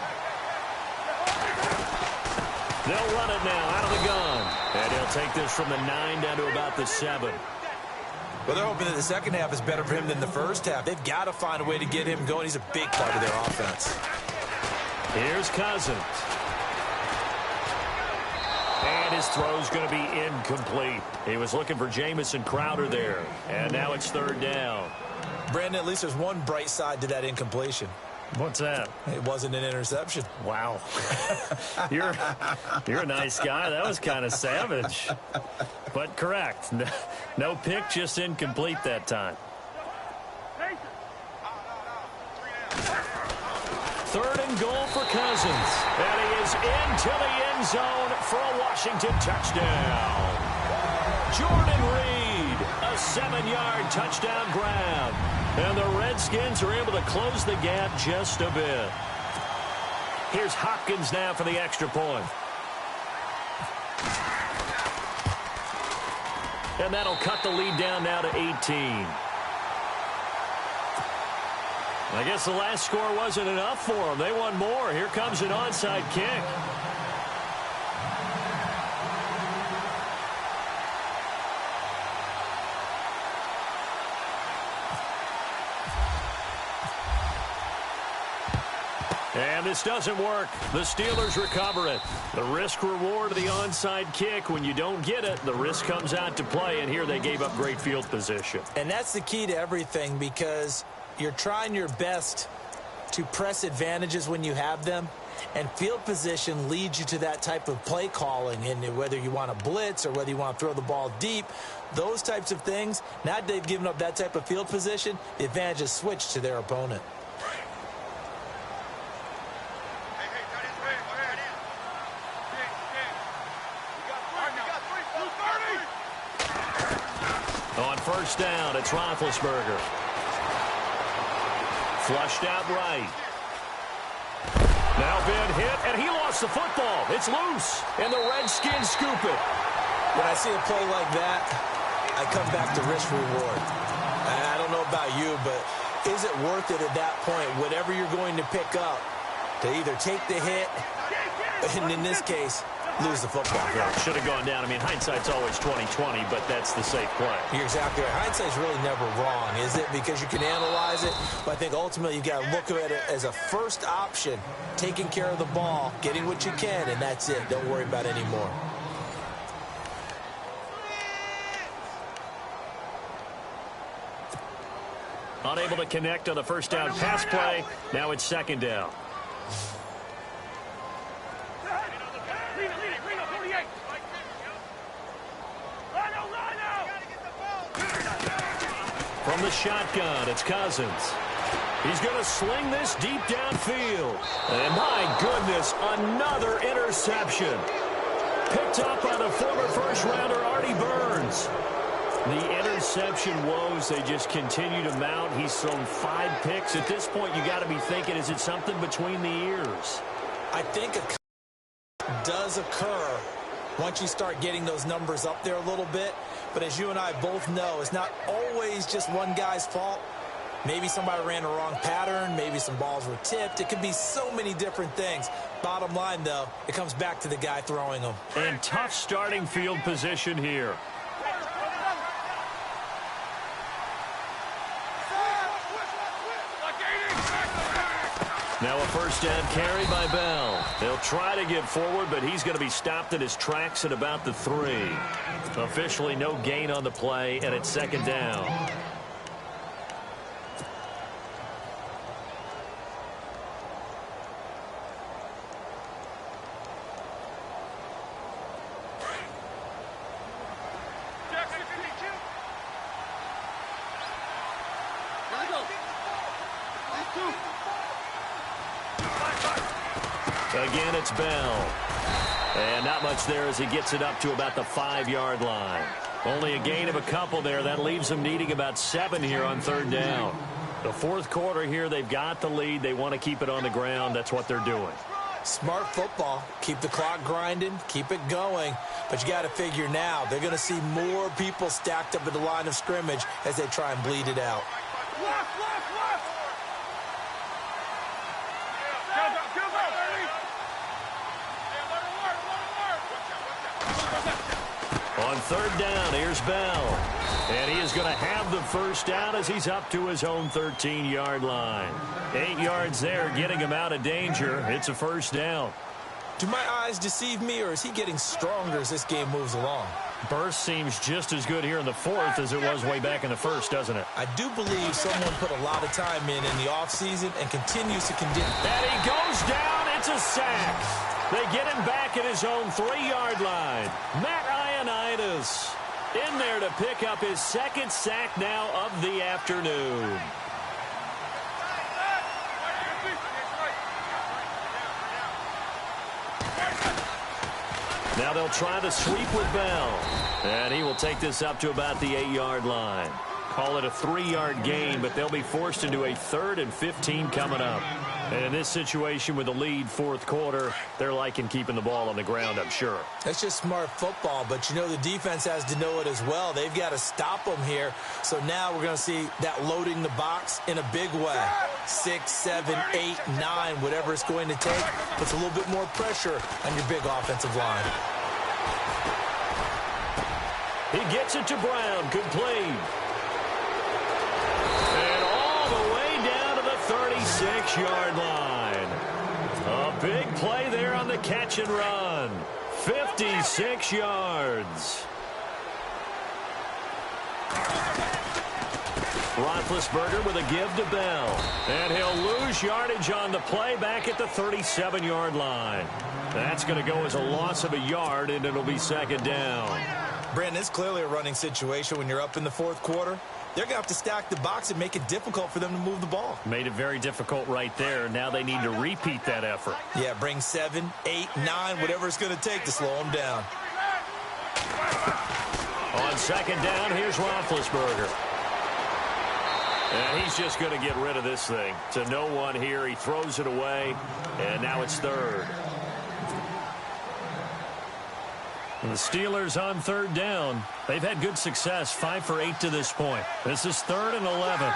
They'll run it now out of the gun. And he'll take this from the 9 down to about the 7. Well, they're hoping that the second half is better for him than the first half. They've got to find a way to get him going. He's a big part of their offense. Here's Cousins. And his throw's going to be incomplete. He was looking for Jamison Crowder there. And now it's third down. Brandon, at least there's one bright side to that incompletion. What's that? It wasn't an interception. Wow. You're a nice guy. That was kind of savage. But correct. No pick, just incomplete that time. Third and goal for Cousins. And he is into the end zone for a Washington touchdown. Jordan Reed, a 7-yard touchdown grab. And the Redskins are able to close the gap just a bit. Here's Hopkins now for the extra point. And that'll cut the lead down now to 18. I guess the last score wasn't enough for them. They want more. Here comes an onside kick. And this doesn't work. The Steelers recover it. The risk-reward of the onside kick. When you don't get it, the risk comes out to play. And here they gave up great field position. And that's the key to everything because you're trying your best to press advantages when you have them. And field position leads you to that type of play calling. And whether you want to blitz or whether you want to throw the ball deep, those types of things, now that they've given up that type of field position, the advantage is switched to their opponent. first down. It's Roethlisberger. Flushed out right. Now been hit, and he lost the football. It's loose, and the Redskins scoop it. When I see a play like that, I come back to risk reward. I don't know about you, but is it worth it at that point, whatever you're going to pick up, to either take the hit, and in this case, lose the football? Yeah, should have gone down. I mean, hindsight's always 20/20, but that's the safe play. You're exactly right. Hindsight's really never wrong, is it? Because you can analyze it, but I think ultimately you got to look at it as a first option, taking care of the ball, getting what you can, and that's it. Don't worry about it anymore. Unable to connect on the first down pass play. Now it's second down. From the shotgun, it's Cousins. He's going to sling this deep downfield. And my goodness, another interception. Picked up by the former first-rounder Artie Burns. The interception woes, they just continue to mount. He's thrown 5 picks. At this point, you got to be thinking, is it something between the ears? I think it does occur once you start getting those numbers up there a little bit. But as you and I both know, it's not always just one guy's fault. Maybe somebody ran the wrong pattern. Maybe some balls were tipped. It could be so many different things. Bottom line, though, it comes back to the guy throwing them. And tough starting field position here. Now a first down carry by Bell. They'll try to get forward, but he's going to be stopped in his tracks at about the 3. Officially no gain on the play, and it's second down. Again, it's Bell. And not much there as he gets it up to about the 5-yard line. Only a gain of a couple there. That leaves them needing about 7 here on third down. The fourth quarter here, they've got the lead. They want to keep it on the ground. That's what they're doing. Smart football. Keep the clock grinding. Keep it going. But you got to figure now, they're going to see more people stacked up at the line of scrimmage as they try and bleed it out. On third down, here's Bell. And he is going to have the first down as he's up to his own 13-yard line. 8 yards there, getting him out of danger. It's a first down. Do my eyes deceive me, or is he getting stronger as this game moves along? Burst seems just as good here in the fourth as it was way back in the first, doesn't it? I do believe someone put a lot of time in the offseason and continues to continue. And he goes down. It's a sack. They get him back at his own 3-yard line. Matt Ioannidis in there to pick up his second sack now of the afternoon. Now they'll try the sweep with Bell. And he will take this up to about the 8-yard line. Call it a 3-yard gain, but they'll be forced into a 3rd and 15 coming up. And in this situation with the lead fourth quarter, they're liking keeping the ball on the ground, I'm sure. That's just smart football, but you know the defense has to know it as well. They've got to stop them here. So now we're going to see that loading the box in a big way. 6, 7, 8, 9, whatever it's going to take, puts a little bit more pressure on your big offensive line. He gets it to Brown, complete. And all the way down to the 36-yard line. A big play there on the catch and run. 56 yards. Roethlisberger with a give to Bell. And he'll lose yardage on the play back at the 37-yard line. That's going to go as a loss of a yard, and it'll be second down. Brandon, it's clearly a running situation when you're up in the fourth quarter. They're going to have to stack the box and make it difficult for them to move the ball. Made it very difficult right there. Now they need to repeat that effort. Yeah, bring 7, 8, 9, whatever it's going to take to slow them down. On second down, here's Roethlisberger. And he's just going to get rid of this thing. To no one here. He throws it away, and now it's third. And the Steelers on third down. They've had good success, 5 for 8 to this point. This is 3rd and 11.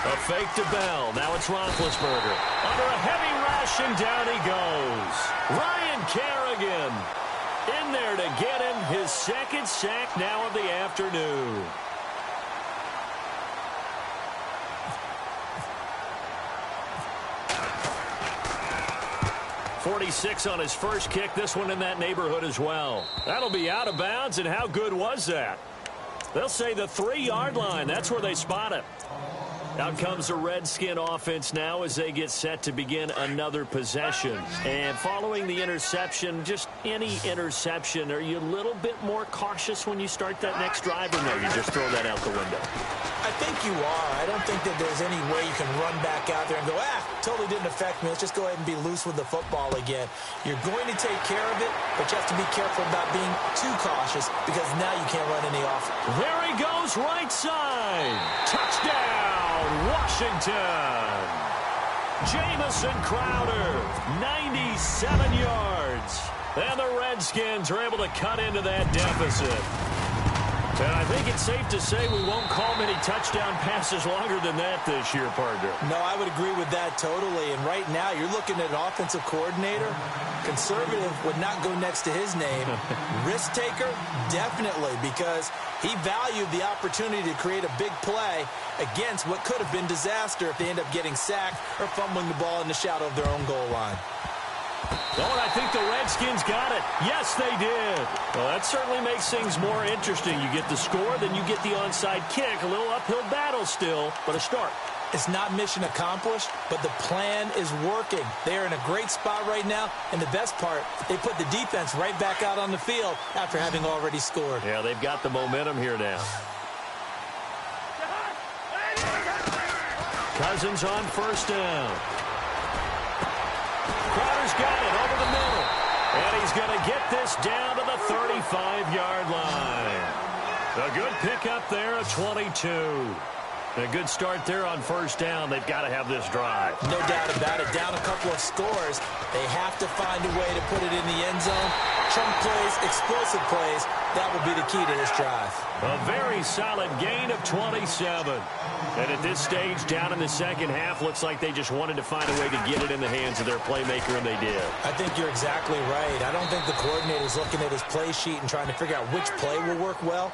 A fake to Bell. Now it's Roethlisberger. Under a heavy rush, and down he goes. Ryan Kerrigan in there to get him his second sack now of the afternoon. 46 on his first kick. This one in that neighborhood as well. That'll be out of bounds, and how good was that? They'll say the 3-yard line. That's where they spot it. Out comes the Redskin offense now as they get set to begin another possession. And following the interception, just any interception, are you a little bit more cautious when you start that next drive, or no, you just throw that out the window? I think you are. I don't think that there's any way you can run back out there and go, totally didn't affect me. Let's just go ahead and be loose with the football again. You're going to take care of it, but you have to be careful about being too cautious because now you can't run any off. There he goes, right side. Touchdown, Washington. Jamison Crowder, 97 yards. And the Redskins are able to cut into that deficit. And I think it's safe to say we won't call many touchdown passes longer than that this year, partner. No, I would agree with that totally. And right now, you're looking at an offensive coordinator. Conservative would not go next to his name. Risk taker, definitely, because he valued the opportunity to create a big play against what could have been disaster if they end up getting sacked or fumbling the ball in the shadow of their own goal line. Oh, and I think the Redskins got it. Yes, they did. Well, that certainly makes things more interesting. You get the score, then you get the onside kick. A little uphill battle still, but a start. It's not mission accomplished, but the plan is working. They're in a great spot right now, and the best part, they put the defense right back out on the field after having already scored. Yeah, they've got the momentum here now. Cousins on first down. Crowder's got it over the middle. And he's going to get this down to the 35-yard line. A good pickup there at 22. A good start there on first down. They've got to have this drive. No doubt about it. Down a couple of scores. They have to find a way to put it in the end zone. Chunk plays, explosive plays. That will be the key to this drive. A very solid gain of 27. And at this stage, down in the second half, looks like they just wanted to find a way to get it in the hands of their playmaker, and they did. I think you're exactly right. I don't think the coordinator's looking at his play sheet and trying to figure out which play will work well.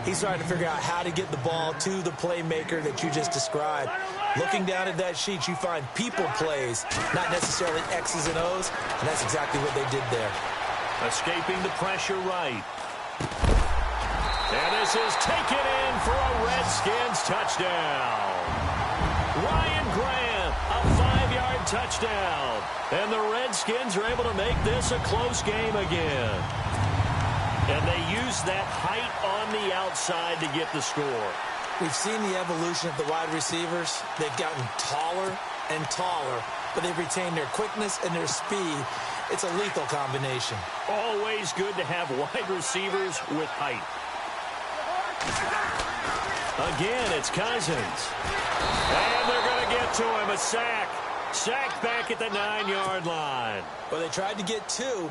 He's trying to figure out how to get the ball to the playmaker that you just described. Looking down at that sheet, you find people plays, not necessarily X's and O's, and that's exactly what they did there. Escaping the pressure right. And this is taken in for a Redskins touchdown. Ryan Grant, a 5-yard touchdown. And the Redskins are able to make this a close game again. And they use that height on the outside to get the score. We've seen the evolution of the wide receivers. They've gotten taller and taller, but they've retained their quickness and their speed. It's a lethal combination. Always good to have wide receivers with height. Again, it's Cousins. And they're going to get to him. A sack. Sacked back at the 9-yard line. Well, they tried to get 2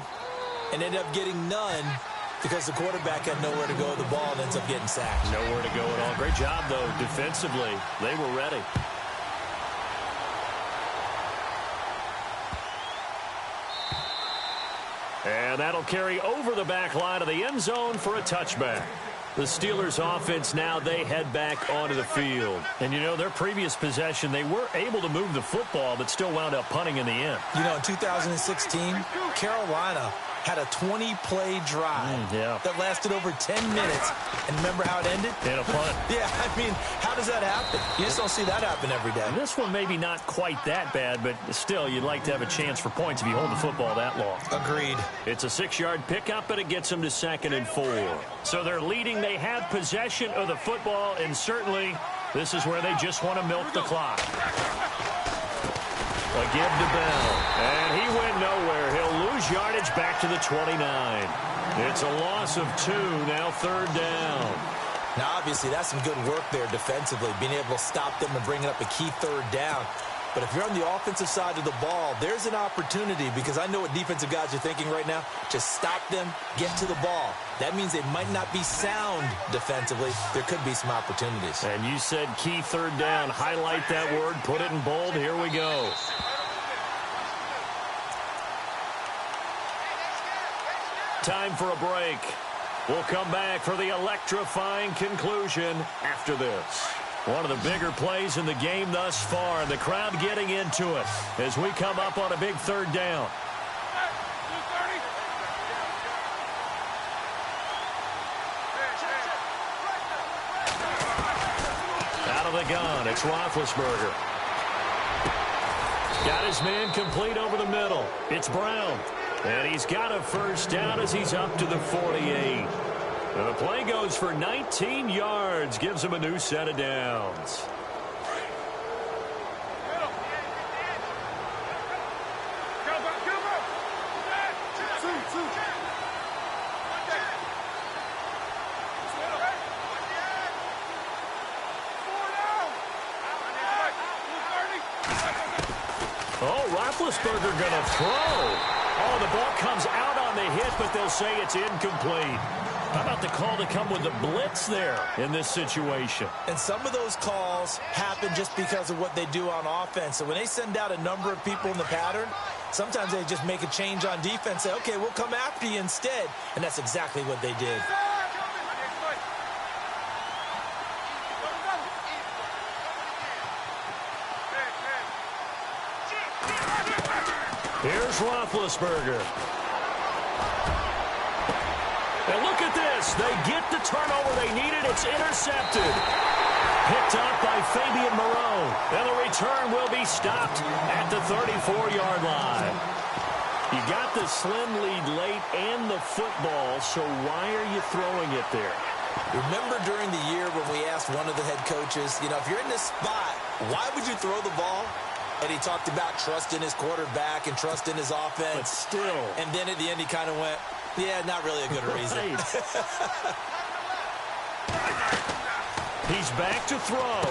and ended up getting none because the quarterback had nowhere to go with the ball and ends up getting sacked. Nowhere to go at all. Great job, though, defensively. They were ready. And that'll carry over the back line of the end zone for a touchback. The Steelers offense now, they head back onto the field. And, you know, their previous possession, they were able to move the football, but still wound up punting in the end. You know, in 2016, Carolina had a 20-play drive that lasted over 10 minutes. And remember how it ended? In a punt. Yeah, I mean, how does that happen? You just don't see that happen every day. And this one maybe not quite that bad, but still, you'd like to have a chance for points if you hold the football that long. Agreed. It's a 6-yard pickup, but it gets them to 2nd and 4. So they're leading. They have possession of the football, and certainly this is where they just want to milk the clock. A give to Bell, and he went nowhere. He'll lose yardage back to the 29. It's a loss of 2, now 3rd down. Now, obviously, that's some good work there defensively, being able to stop them and bringing up a key 3rd down. But if you're on the offensive side of the ball, there's an opportunity, because I know what defensive guys are thinking right now. Just stop them, get to the ball. That means they might not be sound defensively. There could be some opportunities. And you said key 3rd down. Highlight that word, put it in bold. Here we go. Time for a break. We'll come back for the electrifying conclusion after this. One of the bigger plays in the game thus far, and the crowd getting into it as we come up on a big 3rd down. Out of the gun, it's Roethlisberger. Got his man complete over the middle. It's Brown. And he's got a 1st down as he's up to the 48. And the play goes for 19 yards, gives him a new set of downs. Oh, Roethlisberger going to throw. Oh, the ball comes out on the hit, but they'll say it's incomplete. How about the call to come with the blitz there in this situation? And some of those calls happen just because of what they do on offense. So when they send out a number of people in the pattern, sometimes they just make a change on defense, say, okay, we'll come after you instead. And that's exactly what they did. Here's Roethlisberger. And look at this. They get the turnover they needed. It's intercepted. Picked up by Fabian Moreau. And the return will be stopped at the 34-yard line. You got the slim lead late and the football, so why are you throwing it there? Remember during the year when we asked one of the head coaches, if you're in this spot, why would you throw the ball? And he talked about trust in his quarterback and trust in his offense. But still. And then at the end, he kind of went, yeah, not really a good reason. He's back to throw.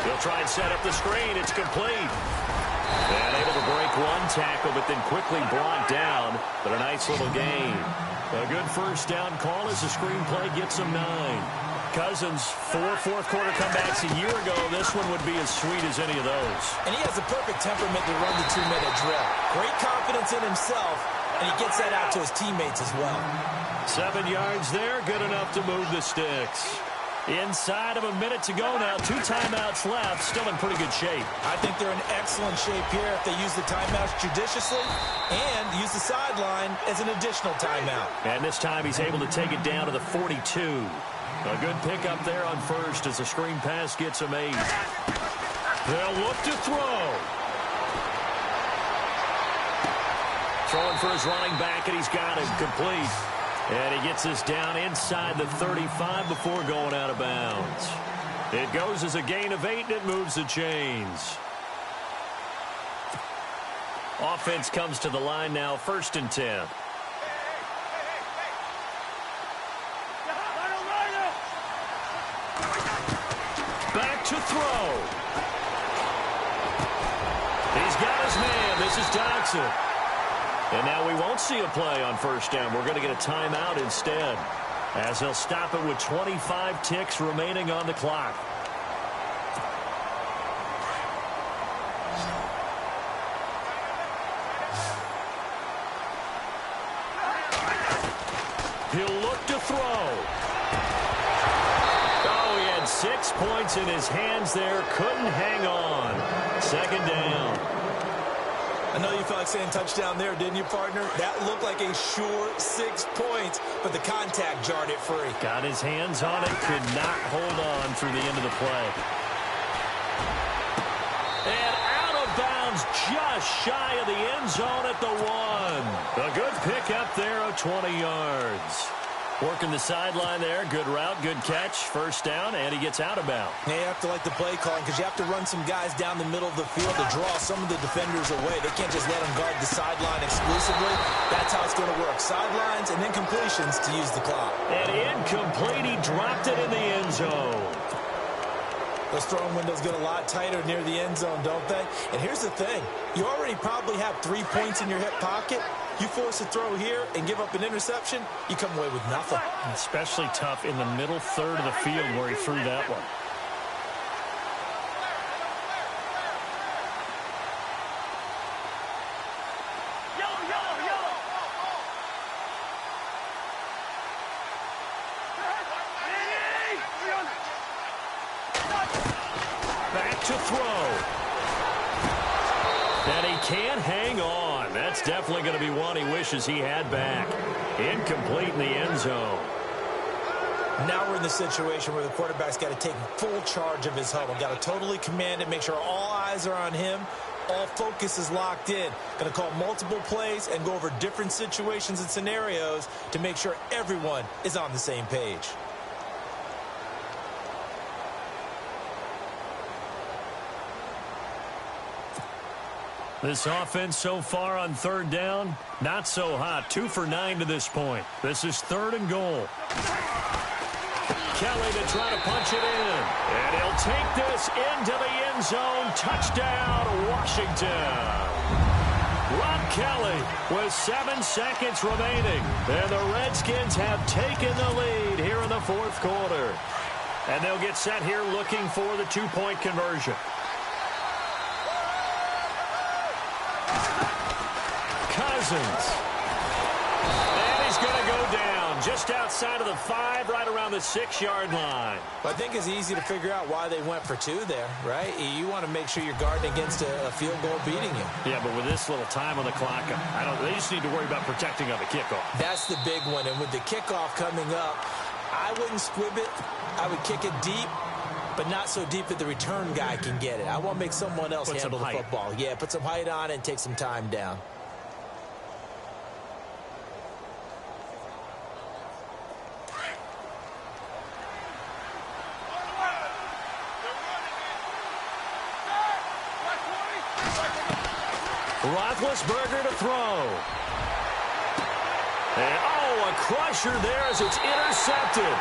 He'll try and set up the screen. It's complete. And able to break one tackle, but then quickly brought down. But a nice little gain. A good 1st down call as the screenplay gets him 9. Cousins, 4 fourth-quarter comebacks a year ago. This one would be as sweet as any of those. And he has a perfect temperament to run the 2-minute drill. Great confidence in himself, and he gets that out to his teammates as well. 7 yards there, good enough to move the sticks. Inside of a minute to go now, 2 timeouts left, still in pretty good shape. I think they're in excellent shape here if they use the timeouts judiciously and use the sideline as an additional timeout. And this time he's able to take it down to the 42. A good pickup there on 1st as the screen pass gets him 8. They'll look to throw. Throwing for his running back, and he's got him complete. And he gets this down inside the 35 before going out of bounds. It goes as a gain of 8, and it moves the chains. Offense comes to the line now, 1st and 10. Back to throw. He's got his man. This is Dodson. And now we won't see a play on 1st down. We're going to get a timeout instead, as he'll stop it with 25 ticks remaining on the clock. He'll look to throw. Oh, he had 6 points in his hands there. Couldn't hang on. 2nd down. I know you felt like saying touchdown there, didn't you, partner? That looked like a sure 6 points, but the contact jarred it free. Got his hands on it, could not hold on through the end of the play. And out of bounds, just shy of the end zone at the 1. A good pickup there of 20 yards. Working the sideline there. Good route, good catch. First down, and he gets out of bounds. Yeah, you have to like the play calling because you have to run some guys down the middle of the field to draw some of the defenders away. They can't just let them guard the sideline exclusively. That's how it's going to work. Sidelines and then completions to use the clock. And incomplete. He dropped it in the end zone. Those throwing windows get a lot tighter near the end zone, don't they? And here's the thing. You already probably have 3 points in your hip pocket. You force a throw here and give up an interception, you come away with nothing. Especially tough in the middle third of the field where he threw that one. Back to throw. And he can't hang on. That's definitely going to be one he wishes he had back. Incomplete in the end zone. Now we're in the situation where the quarterback's got to take full charge of his huddle. Got to totally command it, make sure all eyes are on him. All focus is locked in. Going to call multiple plays and go over different situations and scenarios to make sure everyone is on the same page. This offense so far on third down, not so hot. 2 for 9 to this point. This is 3rd and goal. Kelly to try to punch it in. And he'll take this into the end zone. Touchdown, Washington. Rob Kelly with 7 seconds remaining. And the Redskins have taken the lead here in the 4th quarter. And they'll get set here looking for the 2-point conversion. Cousins. And he's going to go down just outside of the 5, right around the 6-yard line. I think it's easy to figure out why they went for 2 there, right? You want to make sure you're guarding against a field goal beating you. Yeah, but with this little time on the clock, they just need to worry about protecting on the kickoff. That's the big one. And with the kickoff coming up, I wouldn't squib it. I would kick it deep, but not so deep that the return guy can get it. I want to make someone else handle the football. Yeah, put some height on it and take some time down. Roethlisberger to throw. And, a crusher there as it's intercepted.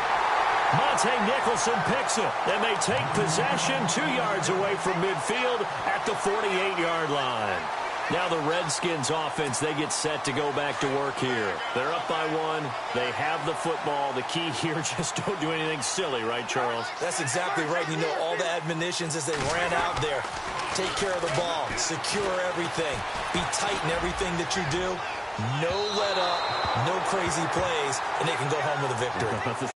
Monte Nicholson picks it. And they take possession 2 yards away from midfield at the 48-yard line. Now the Redskins offense, they get set to go back to work here. They're up by 1. They have the football. The key here, just don't do anything silly, right, Charles? That's exactly right. You know, all the admonitions as they ran out there. Take care of the ball. Secure everything. Be tight in everything that you do. No let up, no crazy plays, and they can go home with a victory.